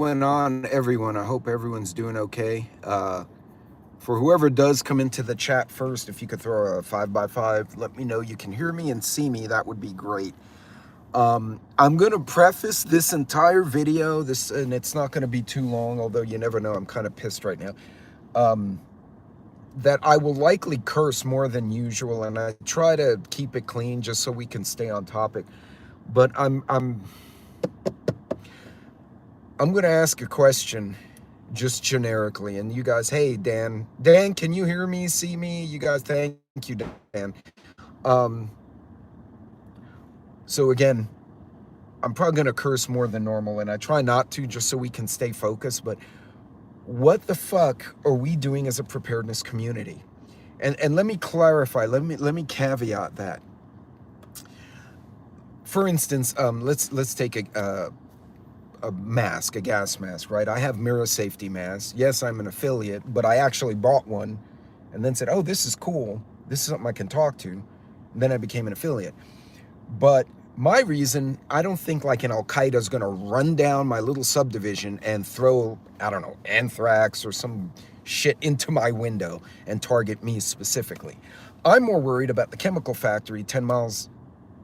Going on, everyone? I hope everyone's doing okay. For whoever does come into the chat first, if you could throw a 5x5, let me know you can hear me and see me. That would be great. I'm going to preface this entire video, and it's not going to be too long, although you never know. I'm kind of pissed right now. That I will likely curse more than usual, and I try to keep it clean just so we can stay on topic. But I'm going to ask a question just generically, and you guys, hey, Dan, can you hear me, see me? You guys, thank you, Dan. So again, I'm probably going to curse more than normal, and I try not to just so we can stay focused, but what the fuck are we doing as a preparedness community? And let me clarify, let me caveat that. For instance, let's take a mask, a gas mask, right? I have mirror safety masks. Yes, I'm an affiliate, but I actually bought one and then said, oh, this is cool. This is something I can talk to. And then I became an affiliate. But my reason, I don't think like an Al-Qaeda is going to run down my little subdivision and throw, I don't know, anthrax or some shit into my window and target me specifically. I'm more worried about the chemical factory 10 miles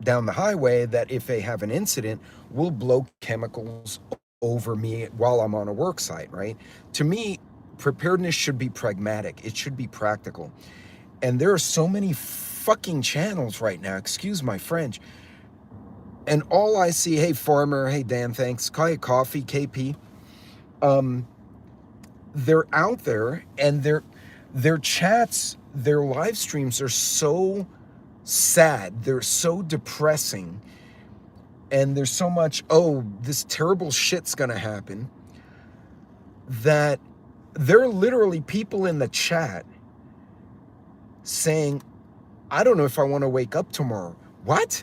down the highway that if they have an incident, will blow chemicals over me while I'm on a work site, right? To me, preparedness should be pragmatic. It should be practical. And there are so many fucking channels right now, excuse my French, and all I see, hey, farmer, hey, Dan, thanks, coffee, KP, they're out there, and their chats, their live streams are so sad, they're so depressing, and there's so much, oh, this terrible shit's gonna happen, that there are literally people in the chat saying, I don't know if I want to wake up tomorrow. What?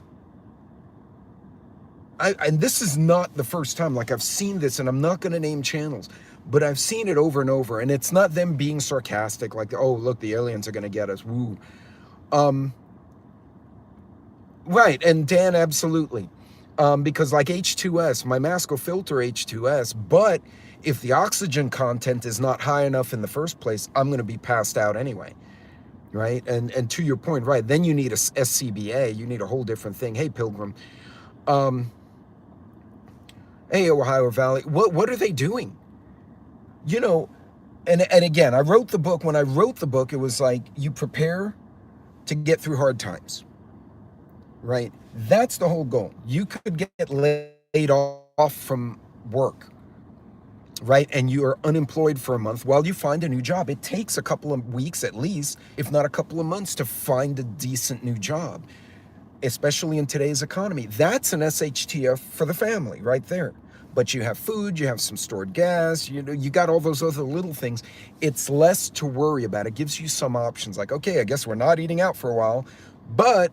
And this is not the first time. Like, I've seen this, and I'm not going to name channels, but I've seen it over and over, and it's not them being sarcastic, like, oh, look, the aliens are going to get us, woo. Right, and Dan, absolutely. Because like H2S, my mask will filter H2S, but if the oxygen content is not high enough in the first place, I'm going to be passed out anyway, right? And to your point, right, then you need a SCBA, you need a whole different thing. Hey, Pilgrim. Hey, Ohio Valley, what are they doing? You know, and again, I wrote the book. When I wrote the book, it was like, you prepare to get through hard times, right? That's the whole goal. You could get laid off from work, right? And you are unemployed for a month while you find a new job. It takes a couple of weeks at least, if not a couple of months, to find a decent new job, especially in today's economy. That's an SHTF for the family right there. But you have food, you have some stored gas, you know, you got all those other little things. It's less to worry about. It gives you some options like, okay, I guess we're not eating out for a while, but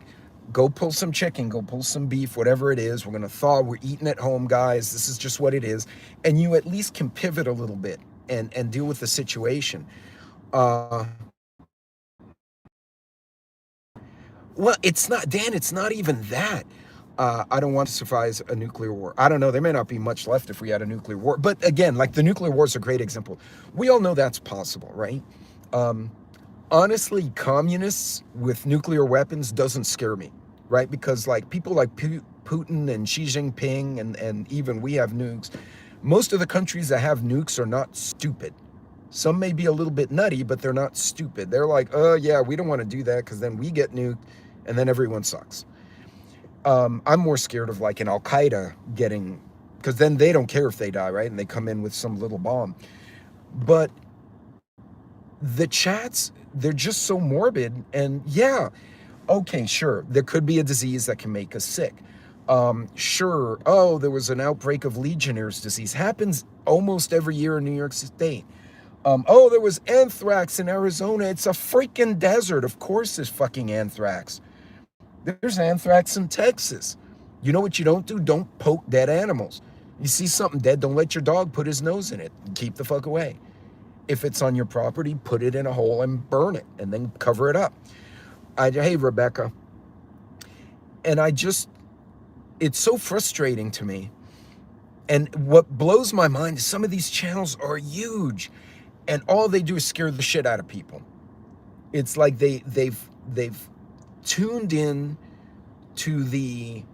go pull some chicken, go pull some beef, whatever it is. We're going to thaw, we're eating at home, guys. This is just what it is. And you at least can pivot a little bit and deal with the situation. Well, it's not, Dan, it's not even that. I don't want to survive a nuclear war. I don't know. There may not be much left if we had a nuclear war. But again, like the nuclear war is a great example. We all know that's possible, right? Honestly, communists with nuclear weapons doesn't scare me, right? Because like people like Putin and Xi Jinping and even we have nukes. Most of the countries that have nukes are not stupid. Some may be a little bit nutty, but they're not stupid. They're like, oh yeah, we don't want to do that because then we get nuked and then everyone sucks. I'm more scared of like an Al-Qaeda getting, because then they don't care if they die, right? And they come in with some little bomb. But the chats, they're just so morbid. And yeah, okay, sure, there could be a disease that can make us sick. Sure, oh, there was an outbreak of Legionnaire's disease. Happens almost every year in New York State. Oh, there was anthrax in Arizona. It's a freaking desert. Of course there's fucking anthrax. There's anthrax in Texas. You know what you don't do? Don't poke dead animals. You see something dead, don't let your dog put his nose in it. Keep the fuck away. If it's on your property, put it in a hole and burn it and then cover it up. Hey, Rebecca. And it's so frustrating to me. And what blows my mind is some of these channels are huge, and all they do is scare the shit out of people. It's like they've tuned in to the,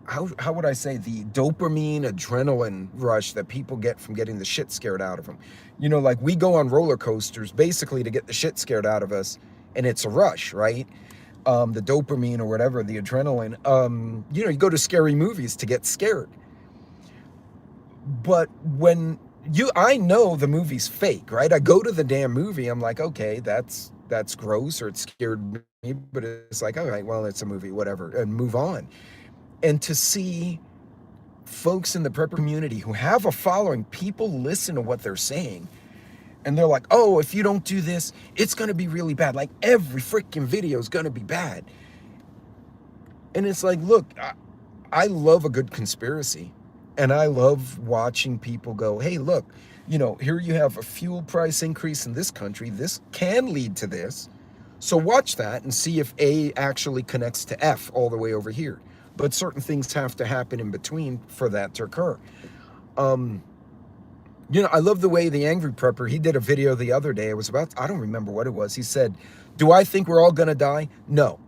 how would I say, the dopamine adrenaline rush that people get from getting the shit scared out of them. You know, like we go on roller coasters basically to get the shit scared out of us, and it's a rush, right? The dopamine or whatever, the adrenaline. You know, you go to scary movies to get scared. But when I know the movie's fake, right? I go to the damn movie, I'm like, okay, that's gross, or it scared me, but it's like, all right, well, it's a movie, whatever, and move on. And to see folks in the prepper community who have a following, people listen to what they're saying, and they're like, oh, if you don't do this, it's going to be really bad. Like every freaking video is going to be bad. And it's like, look, I love a good conspiracy, and I love watching people go, hey, look, you know, here you have a fuel price increase in this country. This can lead to this. So watch that and see if A actually connects to F all the way over here. But certain things have to happen in between for that to occur. You know, I love the way the Angry Prepper, he did a video the other day. It was about, I don't remember what it was. He said, do I think we're all going to die? No.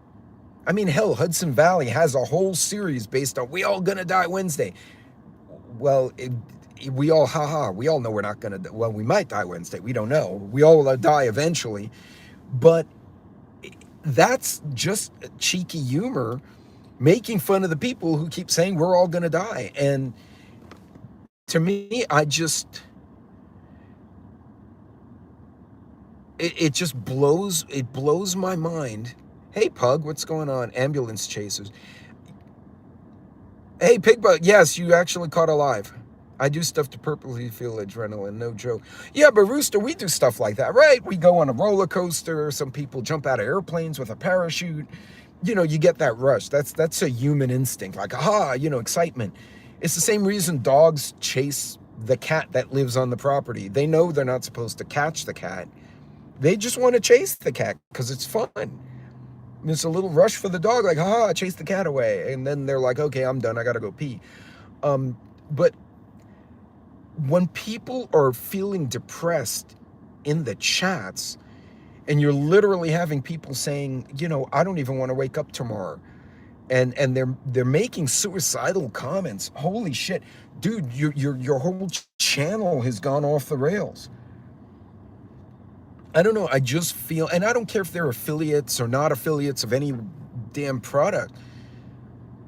I mean, hell, Hudson Valley has a whole series based on we all going to die Wednesday. Well, we all, we all know we're not going to, well, we might die Wednesday. We don't know. We all die eventually. But that's just cheeky humor, making fun of the people who keep saying we're all going to die. And to me, it just blows my mind. Hey, Pug, what's going on? Ambulance chasers. Hey, Pigbug, yes, you actually caught alive. I do stuff to purposely feel adrenaline, no joke. Yeah, but Rooster, we do stuff like that, right? We go on a roller coaster. Some people jump out of airplanes with a parachute. You know, you get that rush. That's a human instinct, like, aha, you know, excitement. It's the same reason dogs chase the cat that lives on the property. They know they're not supposed to catch the cat. They just want to chase the cat because it's fun. It's a little rush for the dog, like, haha, chase the cat away. And then they're like, okay, I'm done. I got to go pee. But when people are feeling depressed in the chats, and you're literally having people saying, you know, I don't even want to wake up tomorrow. And they're making suicidal comments. Holy shit. Dude, your whole channel has gone off the rails. I don't know, I just feel, and I don't care if they're affiliates or not affiliates of any damn product,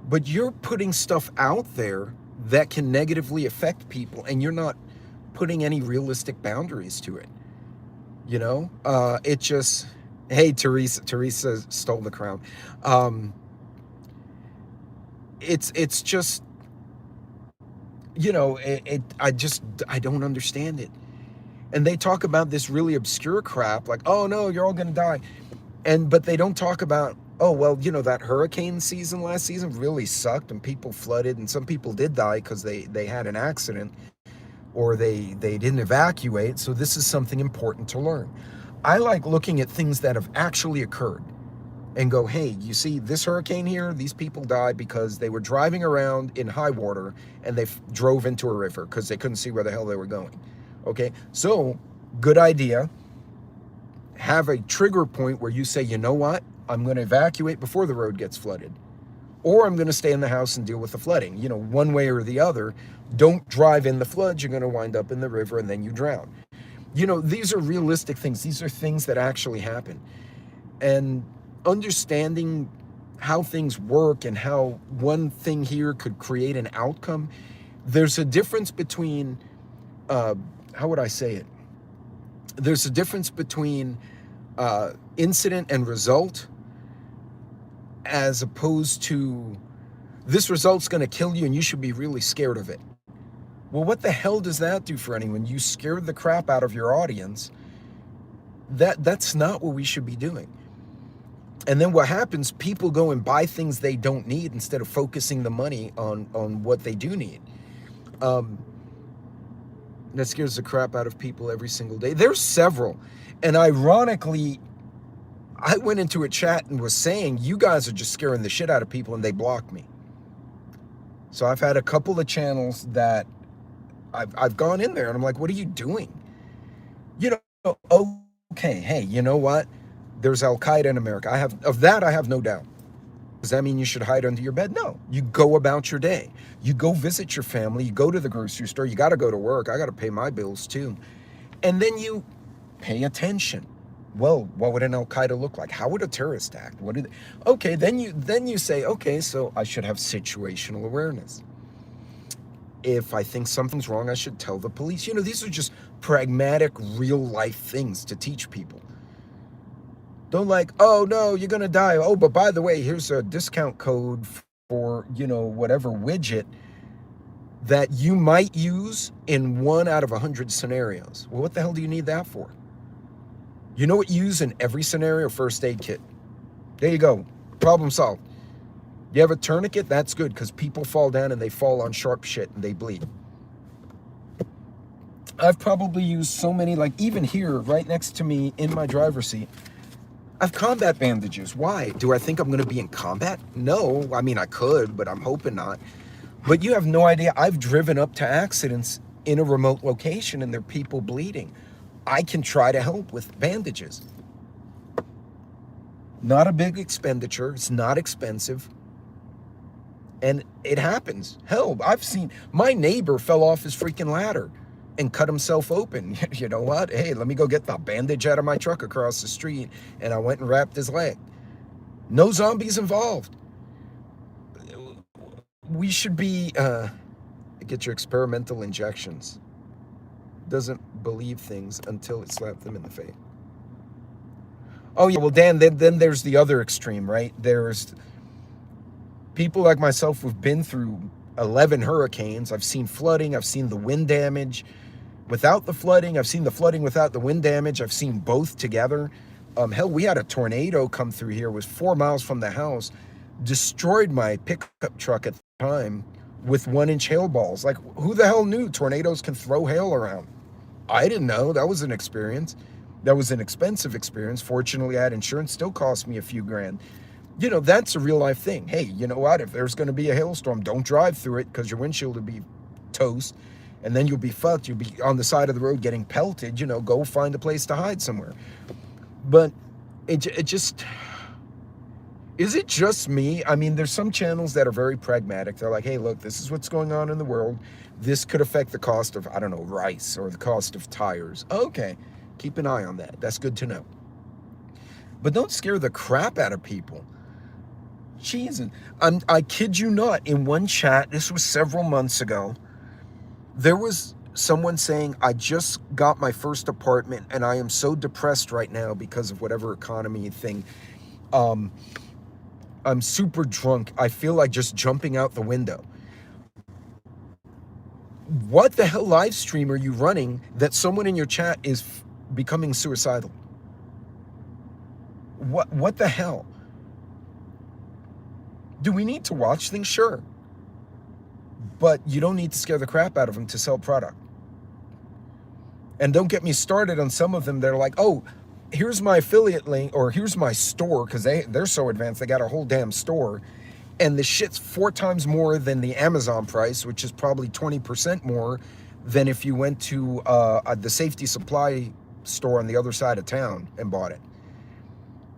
but you're putting stuff out there that can negatively affect people, and you're not putting any realistic boundaries to it. You know, it just, hey, Teresa stole the crown. It's just, you know, I don't understand it. And they talk about this really obscure crap, like, oh no, you're all gonna die. But they don't talk about, oh, well, you know, that hurricane season last season really sucked, and people flooded, and some people did die because they had an accident, or they didn't evacuate. So this is something important to learn. I like looking at things that have actually occurred and go, hey, you see this hurricane here? These people died because they were driving around in high water and they drove into a river because they couldn't see where the hell they were going. Okay, so good idea. Have a trigger point where you say, you know what? I'm going to evacuate before the road gets flooded, or I'm going to stay in the house and deal with the flooding. You know, one way or the other. Don't drive in the floods. You're going to wind up in the river and then you drown. You know, these are realistic things. These are things that actually happen. And understanding how things work and how one thing here could create an outcome. There's a difference between, how would I say it? There's a difference between incident and result, as opposed to this result's going to kill you and you should be really scared of it. Well, what the hell does that do for anyone? You scared the crap out of your audience. That's not what we should be doing. And then what happens, people go and buy things they don't need instead of focusing the money on what they do need. That scares the crap out of people every single day. There's several. And ironically, I went into a chat and was saying, you guys are just scaring the shit out of people, and they blocked me. So I've had a couple of channels that I've gone in there and I'm like, what are you doing? You know, okay, hey, you know what? There's Al Qaeda in America. I have no doubt. Does that mean you should hide under your bed? No. You go about your day. You go visit your family. You go to the grocery store. You got to go to work. I got to pay my bills too. And then you pay attention. Well, what would an Al Qaeda look like? How would a terrorist act? What did? Okay, then you say, okay, so I should have situational awareness. If I think something's wrong, I should tell the police. You know, these are just pragmatic, real life things to teach people. Don't like, oh no, you're gonna die. Oh, but by the way, here's a discount code for, you know, whatever widget that you might use in 1 out of 100 scenarios. Well, what the hell do you need that for? You know what you use in every scenario? First aid kit. There you go. Problem solved. You have a tourniquet? That's good, because people fall down and they fall on sharp shit and they bleed. I've probably used so many, like even here, right next to me in my driver's seat, I've combat bandages. Why? Do I think I'm going to be in combat? No. I mean, I could, but I'm hoping not. But you have no idea. I've driven up to accidents in a remote location and there are people bleeding. I can try to help with bandages. Not a big expenditure. It's not expensive. And it happens. Hell, I've seen my neighbor fell off his freaking ladder and cut himself open. You know what? Hey, let me go get the bandage out of my truck across the street. And I went and wrapped his leg. No zombies involved. We should be, get your experimental injections. Doesn't believe things until it slapped them in the face. Oh yeah, well Dan, then there's the other extreme, right? There's people like myself who've been through 11 hurricanes. I've seen flooding. I've seen the wind damage without the flooding. I've seen the flooding without the wind damage. I've seen both together. Hell, we had a tornado come through here. It was 4 miles from the house. Destroyed my pickup truck at the time with 1-inch hail balls. Like, who the hell knew tornadoes can throw hail around? I didn't know. That was an experience. That was an expensive experience. Fortunately, I had insurance. Still cost me a few grand. You know, that's a real life thing. Hey, you know what? If there's going to be a hailstorm, don't drive through it because your windshield will be toast and then you'll be fucked. You'll be on the side of the road getting pelted. You know, go find a place to hide somewhere. But it just... Is it just me? I mean, there's some channels that are very pragmatic. They're like, hey, look, this is what's going on in the world. This could affect the cost of, I don't know, rice or the cost of tires. Okay, keep an eye on that. That's good to know. But don't scare the crap out of people. Jesus, I kid you not, in one chat, this was several months ago, there was someone saying, I just got my first apartment and I am so depressed right now because of whatever economy thing. I'm super drunk. I feel like just jumping out the window. What the hell live stream are you running that someone in your chat is becoming suicidal? What the hell? Do we need to watch things? Sure. But you don't need to scare the crap out of them to sell product. And don't get me started on some of them that are like, oh, here's my affiliate link, or here's my store, because they're so advanced, they got a whole damn store, and the shit's 4 times more than the Amazon price, which is probably 20% more than if you went to the safety supply store on the other side of town and bought it.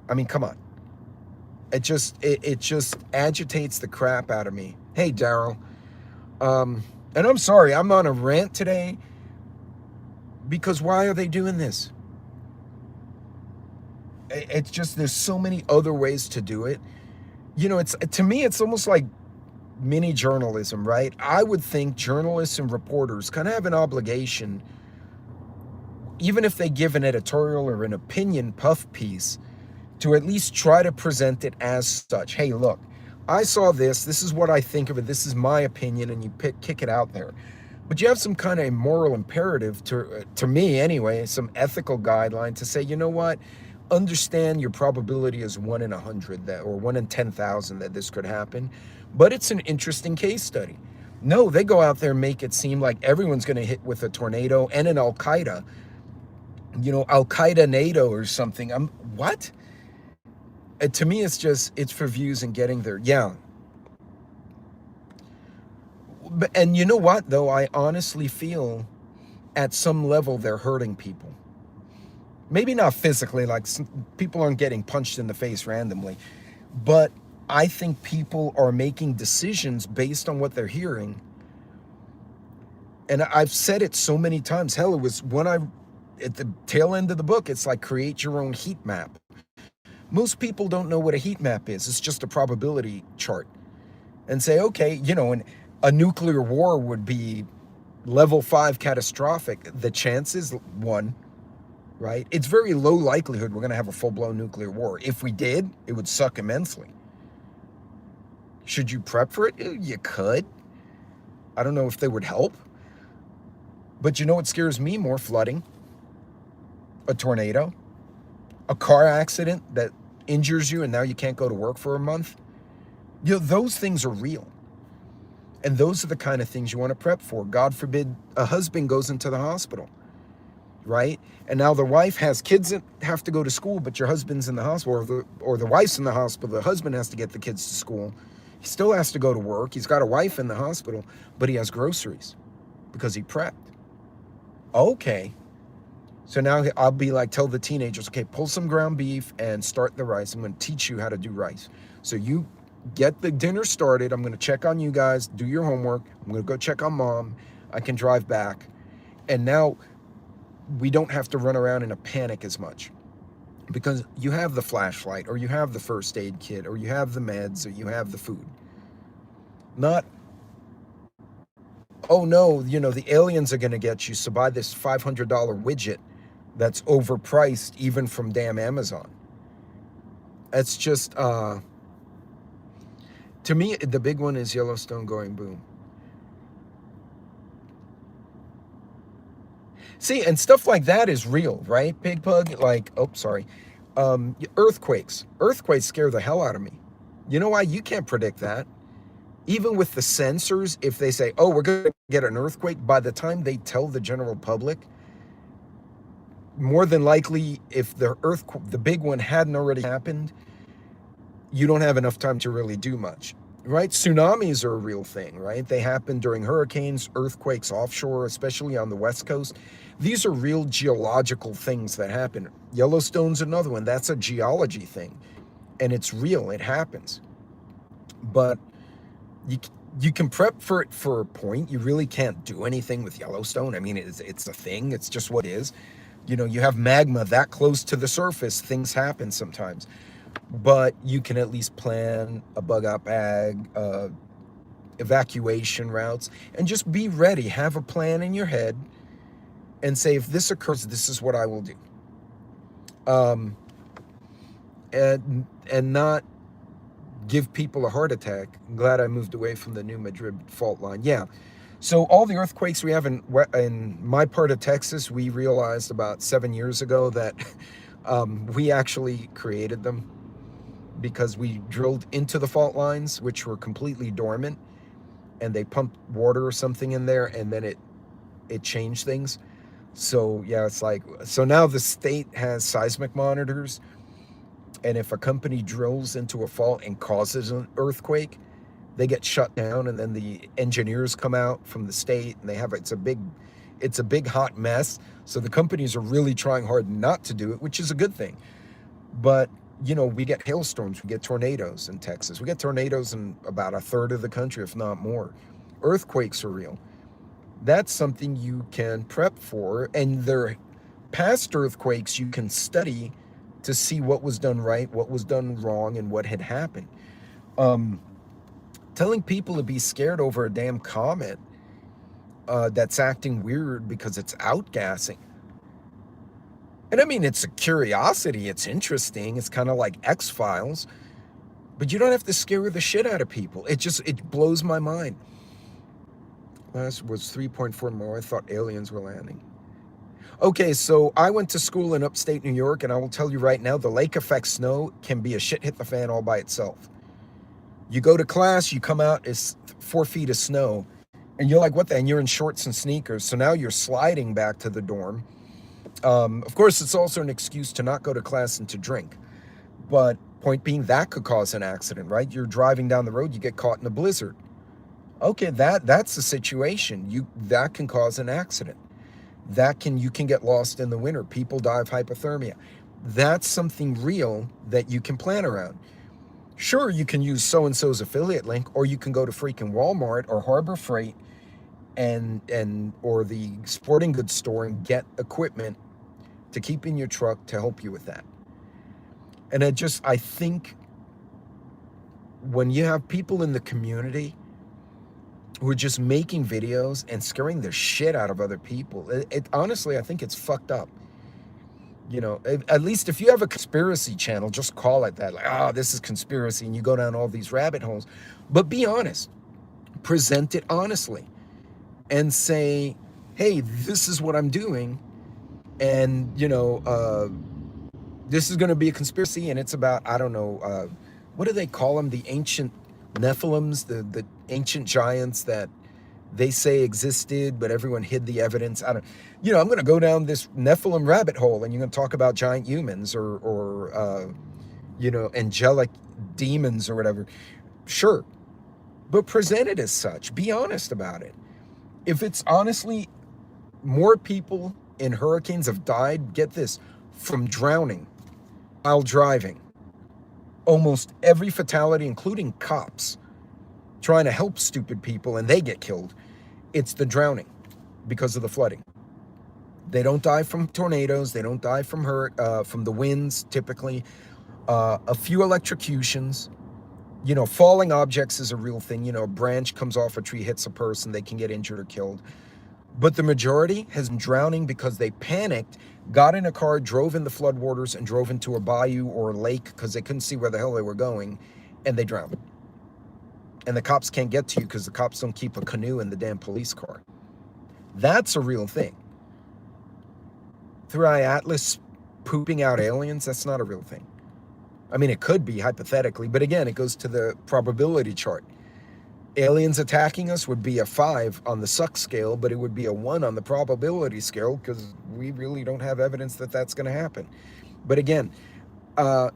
I mean, come on. It just agitates the crap out of me. Hey, Daryl. And I'm sorry, I'm on a rant today, because why are they doing this? It's just, there's so many other ways to do it. You know, to me, it's almost like mini journalism, right? I would think journalists and reporters kind of have an obligation, even if they give an editorial or an opinion puff piece, to at least try to present it as such. Hey, look, I saw this. This is what I think of it. This is my opinion, and you kick it out there. But you have some kind of moral imperative, to me anyway, some ethical guideline to say, you know what? Understand your probability is 1 in 100 that, or 1 in 10,000 that this could happen. But it's an interesting case study. No, they go out there and make it seem like everyone's going to hit with a tornado and an Al Qaeda, you know, Al Qaeda NATO or something. What? To me, it's for views and getting there. Yeah. And you know what, though? I honestly feel at some level they're hurting people. Maybe not physically, like people aren't getting punched in the face randomly, but I think people are making decisions based on what they're hearing. And I've said it so many times. Hell, it was when at the tail end of the book, it's like create your own heat map. Most people don't know what a heat map is. It's just a probability chart. And say, okay, and a nuclear war would be level 5 catastrophic. The chances, 1, right? It's very low likelihood we're going to have a full-blown nuclear war. If we did, it would suck immensely. Should you prep for it? You could. I don't know if they would help. But you know what scares me more? Flooding, a tornado, a car accident that injures you and now you can't go to work for a month. Those things are real. And those are the kind of things you want to prep for. God forbid a husband goes into the hospital, right? And now the wife has kids that have to go to school, but your husband's in the hospital, or the wife's in the hospital. The husband has to get the kids to school. He still has to go to work. He's got a wife in the hospital, but he has groceries because he prepped. Okay. So now I'll be like, tell the teenagers, okay, pull some ground beef and start the rice. I'm going to teach you how to do rice. So you get the dinner started. I'm going to check on you guys, do your homework. I'm going to go check on mom. I can drive back. And now we don't have to run around in a panic as much because you have the flashlight, or you have the first aid kit, or you have the meds, or you have the food. Not, oh no, the aliens are going to get you, so buy this $500 widget that's overpriced even from damn Amazon. It's just, to me, the big one is Yellowstone going boom. See, and stuff like that is real, right, Pig Pug? Like, oh, sorry. Earthquakes. Earthquakes scare the hell out of me. You know why? You can't predict that. Even with the sensors, if they say, oh, we're going to get an earthquake, by the time they tell the general public, more than likely, if the big one hadn't already happened, you don't have enough time to really do much, right? Tsunamis are a real thing, right? They happen during hurricanes, earthquakes offshore, especially on the West Coast. These are real geological things that happen. Yellowstone's another one. That's a geology thing, and it's real. It happens. But you can prep for it for a point. You really can't do anything with Yellowstone. I mean, it's a thing. It's just what it is. You have magma that close to the surface. Things happen sometimes. But you can at least plan a bug-out bag, evacuation routes, and just be ready. Have a plan in your head and say, if this occurs, this is what I will do. And not give people a heart attack. I'm glad I moved away from the New Madrid fault line. Yeah. So all the earthquakes we have in my part of Texas, we realized about 7 years ago that we actually created them because we drilled into the fault lines, which were completely dormant, and they pumped water or something in there, and then it changed things. So yeah, it's like, so now the state has seismic monitors, and if a company drills into a fault and causes an earthquake, they get shut down, and then the engineers come out from the state, and it's a big hot mess. So the companies are really trying hard not to do it, which is a good thing. But we get hailstorms, we get tornadoes in Texas. We get tornadoes in about a third of the country, if not more. Earthquakes are real. That's something you can prep for, and their past earthquakes you can study to see what was done right, what was done wrong, and what had happened. Telling people to be scared over a damn comet that's acting weird because it's outgassing. And I mean, it's a curiosity. It's interesting. It's kind of like X-Files. But you don't have to scare the shit out of people. It blows my mind. Last was 3.4 more. I thought aliens were landing. Okay, so I went to school in upstate New York, and I will tell you right now, the lake effect snow can be a shit hit the fan all by itself. You go to class, you come out, it's 4 feet of snow, and you're like, what the? And you're in shorts and sneakers. So now you're sliding back to the dorm. Of course, it's also an excuse to not go to class and to drink. But point being, that could cause an accident, right? You're driving down the road, you get caught in a blizzard. Okay, that's a situation. That can cause an accident. You can get lost in the winter. People die of hypothermia. That's something real that you can plan around. Sure, you can use so and so's affiliate link, or you can go to freaking Walmart or Harbor Freight and or the sporting goods store and get equipment to keep in your truck to help you with that. And I think when you have people in the community who are just making videos and scaring the shit out of other people, honestly, I think it's fucked up. At least if you have a conspiracy channel, just call it that. Like, oh, this is conspiracy, and you go down all these rabbit holes. But be honest, present it honestly, and say, hey, this is what I'm doing, and this is going to be a conspiracy, and it's about, I don't know, what do they call them? The ancient Nephilims, the ancient giants that they say existed, but everyone hid the evidence. I'm going to go down this Nephilim rabbit hole, and you're going to talk about giant humans or angelic demons or whatever. Sure, but present it as such. Be honest about it. If it's honestly, more people in hurricanes have died, get this, from drowning while driving. Almost every fatality, including cops trying to help stupid people and they get killed, it's the drowning because of the flooding. They don't die from tornadoes. They don't die from from the winds, typically. A few electrocutions. Falling objects is a real thing. A branch comes off a tree, hits a person, they can get injured or killed. But the majority has been drowning because they panicked, got in a car, drove in the floodwaters, and drove into a bayou or a lake because they couldn't see where the hell they were going, and they drowned. And the cops can't get to you because the cops don't keep a canoe in the damn police car. That's a real thing. 3i Atlas pooping out aliens, that's not a real thing. I mean, it could be hypothetically, but again, it goes to the probability chart. Aliens attacking us would be a 5 on the suck scale, but it would be a 1 on the probability scale because we really don't have evidence that that's going to happen. But again, have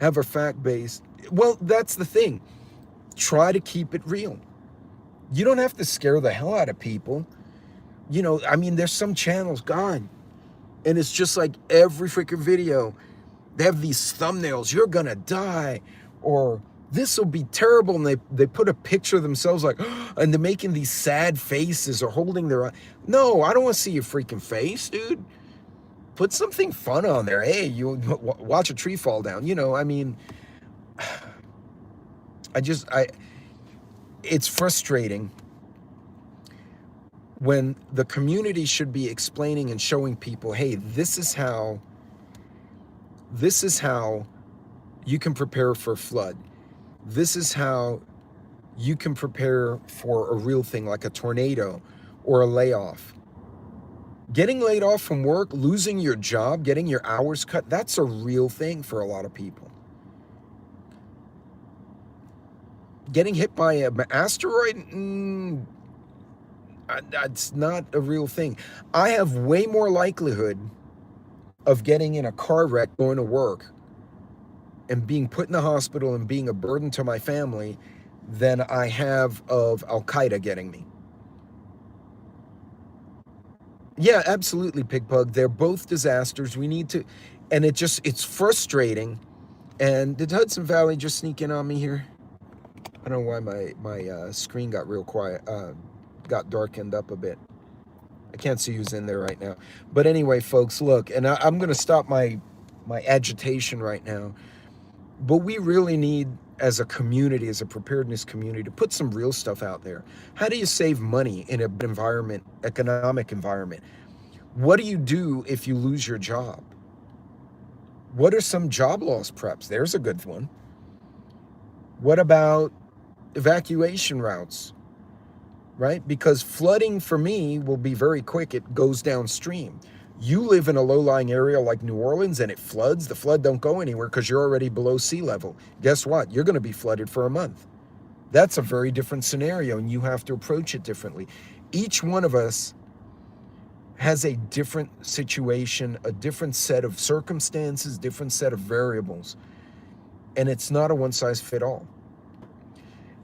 a fact-based... Well, that's the thing. Try to keep it real. You don't have to scare the hell out of people. There's some channels, God, and it's just like every freaking video, they have these thumbnails, you're gonna die, or this will be terrible, and they put a picture of themselves like, and they're making these sad faces or holding their... No, I don't want to see your freaking face, dude. Put something fun on there. Hey, you watch a tree fall down. It's frustrating when the community should be explaining and showing people, hey, this is how you can prepare for a flood. This is how you can prepare for a real thing like a tornado or a layoff. Getting laid off from work, losing your job, getting your hours cut, that's a real thing for a lot of people. Getting hit by an asteroid, that's not a real thing. I have way more likelihood of getting in a car wreck going to work and being put in the hospital and being a burden to my family than I have of Al-Qaeda getting me. Yeah, absolutely, Pigpug. They're both disasters. We need to, and it's frustrating. And did Hudson Valley just sneak in on me here? I don't know why my screen got real quiet, got darkened up a bit. I can't see who's in there right now. But anyway, folks, look, and I'm going to stop my agitation right now. But we really need, as a community, as a preparedness community, to put some real stuff out there. How do you save money in an economic environment? What do you do if you lose your job? What are some job loss preps? There's a good one. What about evacuation routes? Right? Because flooding for me will be very quick. It goes downstream. You live in a low-lying area like New Orleans and it floods. The flood don't go anywhere because you're already below sea level. Guess what? You're going to be flooded for a month. That's a very different scenario, and you have to approach it differently. Each one of us has a different situation, a different set of circumstances, different set of variables. And it's not a one size fit all.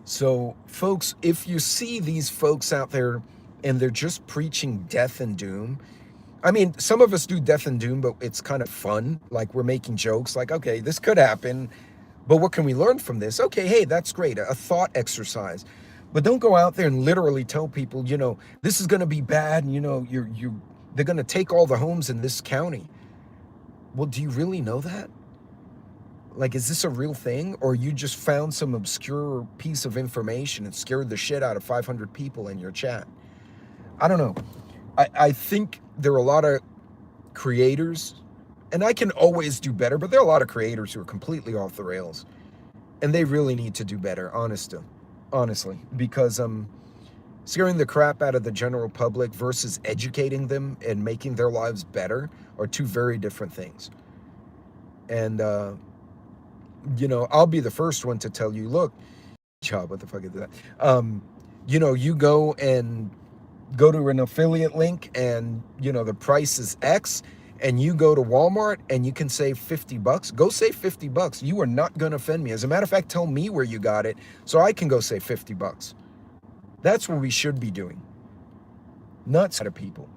So, folks, if you see these folks out there and they're just preaching death and doom, I mean, some of us do death and doom, but it's kind of fun. Like we're making jokes like, okay, this could happen, but what can we learn from this? Okay, hey, that's great. A thought exercise. But don't go out there and literally tell people, this is going to be bad and they're going to take all the homes in this county. Well, do you really know that? Like, is this a real thing? Or you just found some obscure piece of information and scared the shit out of 500 people in your chat? I don't know. I think there are a lot of creators, and I can always do better, but there are a lot of creators who are completely off the rails. And they really need to do better, honestly. Because scaring the crap out of the general public versus educating them and making their lives better are two very different things. And, I'll be the first one to tell you, look, what the fuck is that? You go and go to an affiliate link and, the price is X, and you go to Walmart and you can save $50. Go save $50. You are not going to offend me. As a matter of fact, tell me where you got it so I can go save $50. That's what we should be doing. Not to people.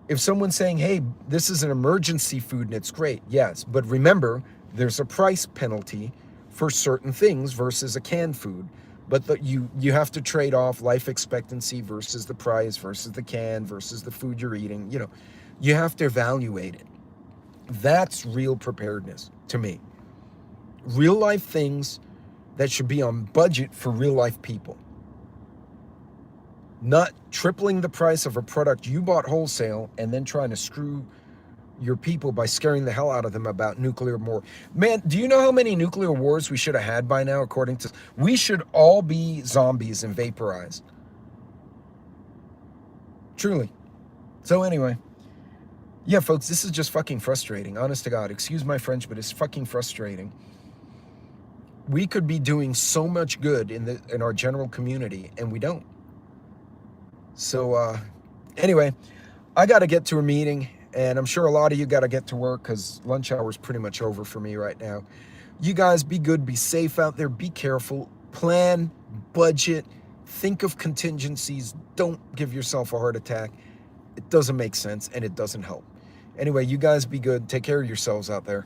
If someone's saying, hey, this is an emergency food and it's great, yes, but remember, there's a price penalty for certain things versus a canned food. But you have to trade off life expectancy versus the price versus the can versus the food you're eating. You have to evaluate it. That's real preparedness to me. Real life things that should be on budget for real life people. Not tripling the price of a product you bought wholesale and then trying to screw your people by scaring the hell out of them about nuclear war. Man, do you know how many nuclear wars we should have had by now, according to... We should all be zombies and vaporized. Truly. So anyway. Yeah, folks, this is just fucking frustrating. Honest to God. Excuse my French, but it's fucking frustrating. We could be doing so much good in our general community, and we don't. So, anyway, I got to get to a meeting. And I'm sure a lot of you got to get to work because lunch hour is pretty much over for me right now. You guys be good, be safe out there, be careful, plan, budget, think of contingencies. Don't give yourself a heart attack. It doesn't make sense and it doesn't help. Anyway, you guys be good. Take care of yourselves out there.